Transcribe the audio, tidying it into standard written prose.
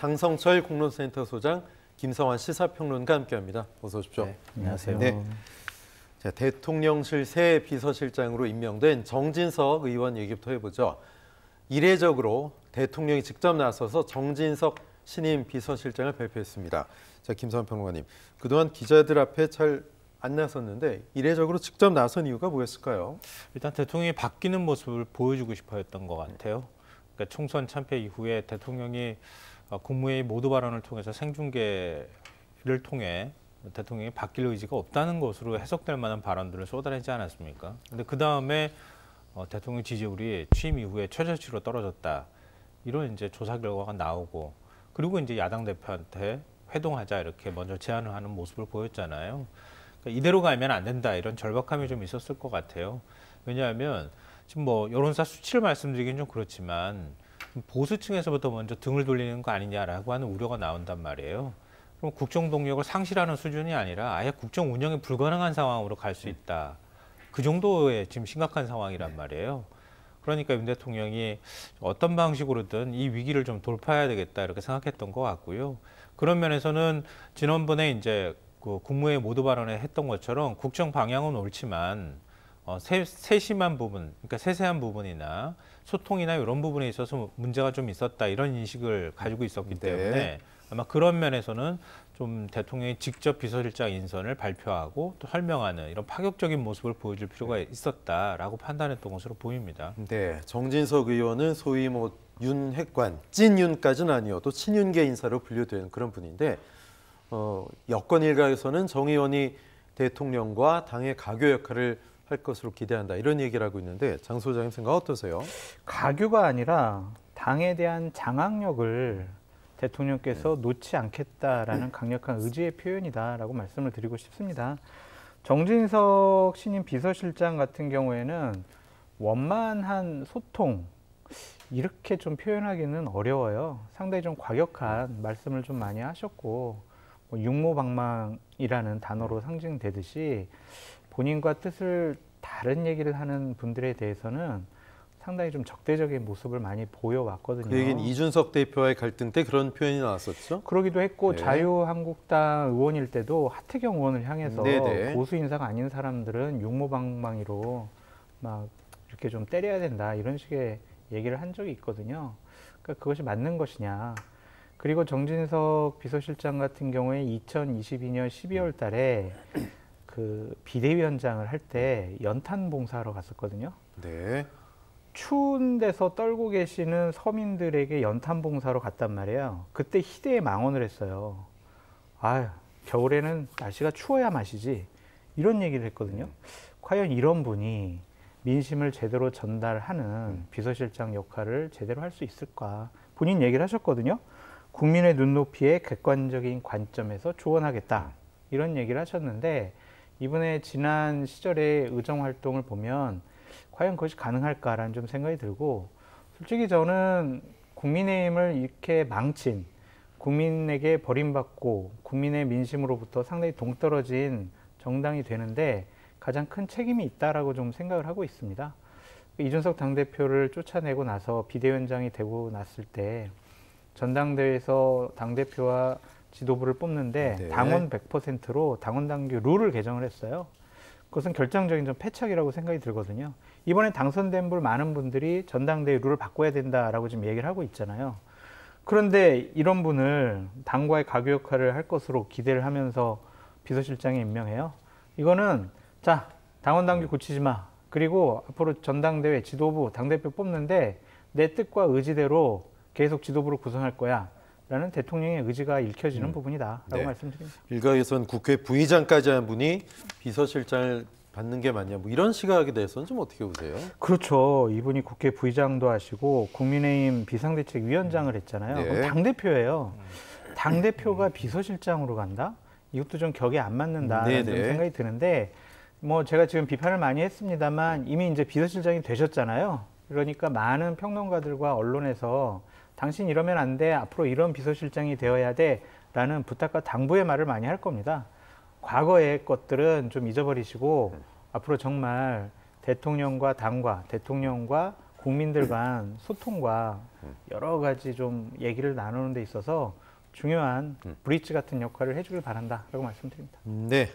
장성철 공론센터 소장, 김성환 시사평론가 함께합니다. 어서 오십시오. 네, 안녕하세요. 네. 자, 대통령실 새 비서실장으로 임명된 정진석 의원 얘기부터 해보죠. 이례적으로 대통령이 직접 나서서 정진석 신임 비서실장을 발표했습니다. 자, 김성환 평론가님, 그동안 기자들 앞에 잘 안 나섰는데 이례적으로 직접 나선 이유가 뭐였을까요? 일단 대통령이 바뀌는 모습을 보여주고 싶어 했던 것 같아요. 그러니까 총선 참패 이후에 대통령이 국무회의 모두 발언을 통해서 생중계를 통해 대통령이 바뀔 의지가 없다는 것으로 해석될 만한 발언들을 쏟아내지 않았습니까? 근데 그 다음에 대통령 지지율이 취임 이후에 최저치로 떨어졌다. 이런 이제 조사 결과가 나오고, 그리고 이제 야당 대표한테 회동하자 이렇게 먼저 제안을 하는 모습을 보였잖아요. 그러니까 이대로 가면 안 된다, 이런 절박함이 좀 있었을 것 같아요. 왜냐하면 지금 뭐 여론사 수치를 말씀드리긴 좀 그렇지만 보수층에서부터 먼저 등을 돌리는 거 아니냐라고 하는 우려가 나온단 말이에요. 그럼 국정 동력을 상실하는 수준이 아니라 아예 국정 운영이 불가능한 상황으로 갈 수 있다. 그 정도의 지금 심각한 상황이란 말이에요. 그러니까 윤 대통령이 어떤 방식으로든 이 위기를 좀 돌파해야 되겠다, 이렇게 생각했던 것 같고요. 그런 면에서는 지난번에 이제 그 국무회의 모두 발언에 했던 것처럼 국정 방향은 옳지만 세심한 부분, 그러니까 세세한 부분이나 소통이나 이런 부분에 있어서 문제가 좀 있었다, 이런 인식을 가지고 있었기 때문에 아마 그런 면에서는 좀 대통령이 직접 비서실장 인선을 발표하고 또 설명하는 이런 파격적인 모습을 보여줄 필요가 있었다라고 판단했던 것으로 보입니다. 네, 정진석 의원은 소위 뭐 윤핵관, 찐윤까지는 아니어도 친윤계 인사로 분류되는 그런 분인데, 여권 일각에서는 정 의원이 대통령과 당의 가교 역할을 할 것으로 기대한다, 이런 얘기를 하고 있는데, 장 소장님 생각 어떠세요? 가교가 아니라 당에 대한 장악력을 대통령께서 놓지 않겠다라는 강력한 의지의 표현이다라고 말씀을 드리고 싶습니다. 정진석 신임 비서실장 같은 경우에는 원만한 소통, 이렇게 좀 표현하기는 어려워요. 상당히 좀 과격한 말씀을 좀 많이 하셨고, 육모방망이라는 단어로 상징되듯이 본인과 뜻을 다른 얘기를 하는 분들에 대해서는 상당히 좀 적대적인 모습을 많이 보여왔거든요. 그 얘기는 이준석 대표와의 갈등 때 그런 표현이 나왔었죠? 그러기도 했고, 네. 자유한국당 의원일 때도 하태경 의원을 향해서 네네. 보수 인사가 아닌 사람들은 육모방망이로 막 이렇게 좀 때려야 된다, 이런 식의 얘기를 한 적이 있거든요. 그러니까 그것이 맞는 것이냐. 그리고 정진석 비서실장 같은 경우에 2022년 12월 달에 그 비대위원장을 할 때 연탄 봉사하러 갔었거든요. 네. 추운 데서 떨고 계시는 서민들에게 연탄 봉사로 갔단 말이에요. 그때 희대의 망언을 했어요. 아유, 겨울에는 날씨가 추워야 마시지, 이런 얘기를 했거든요. 과연 이런 분이 민심을 제대로 전달하는 비서실장 역할을 제대로 할 수 있을까? 본인 얘기를 하셨거든요. 국민의 눈높이에 객관적인 관점에서 조언하겠다, 이런 얘기를 하셨는데, 이번에 지난 시절의 의정활동을 보면 과연 그것이 가능할까라는 좀 생각이 들고, 솔직히 저는 국민의힘을 이렇게 망친, 국민에게 버림받고 국민의 민심으로부터 상당히 동떨어진 정당이 되는데 가장 큰 책임이 있다라고 좀 생각을 하고 있습니다. 이준석 당대표를 쫓아내고 나서 비대위원장이 되고 났을 때 전당대회에서 당대표와 지도부를 뽑는데 네. 당원 100%로 당원 당규 룰을 개정을 했어요. 그것은 결정적인 좀 패착이라고 생각이 들거든요. 이번에 당선된 분 많은 분들이 전당대회 룰을 바꿔야 된다라고 지금 얘기를 하고 있잖아요. 그런데 이런 분을 당과의 가교 역할을 할 것으로 기대를 하면서 비서실장에 임명해요. 이거는 자, 당원 당규 고치지 마. 그리고 앞으로 전당대회 지도부 당대표 뽑는데 내 뜻과 의지대로 계속 지도부를 구성할 거야, 라는 대통령의 의지가 읽혀지는 부분이다, 라고 말씀드립니다. 일각에서는 국회 부의장까지 한 분이 비서실장을 받는 게 맞냐, 뭐 이런 시각에 대해서는 좀 어떻게 보세요? 그렇죠. 이분이 국회 부의장도 하시고 국민의힘 비상대책위원장을 했잖아요. 네. 당대표예요. 당대표가 비서실장으로 간다? 이것도 좀 격에 안 맞는다라는 좀 생각이 드는데, 뭐 제가 지금 비판을 많이 했습니다만 이미 이제 비서실장이 되셨잖아요. 그러니까 많은 평론가들과 언론에서 당신 이러면 안 돼, 앞으로 이런 비서실장이 되어야 돼, 라는 부탁과 당부의 말을 많이 할 겁니다. 과거의 것들은 좀 잊어버리시고 앞으로 정말 대통령과 당과 대통령과 국민들 간 소통과 여러 가지 좀 얘기를 나누는 데 있어서 중요한 브릿지 같은 역할을 해주길 바란다라고 말씀드립니다. 네.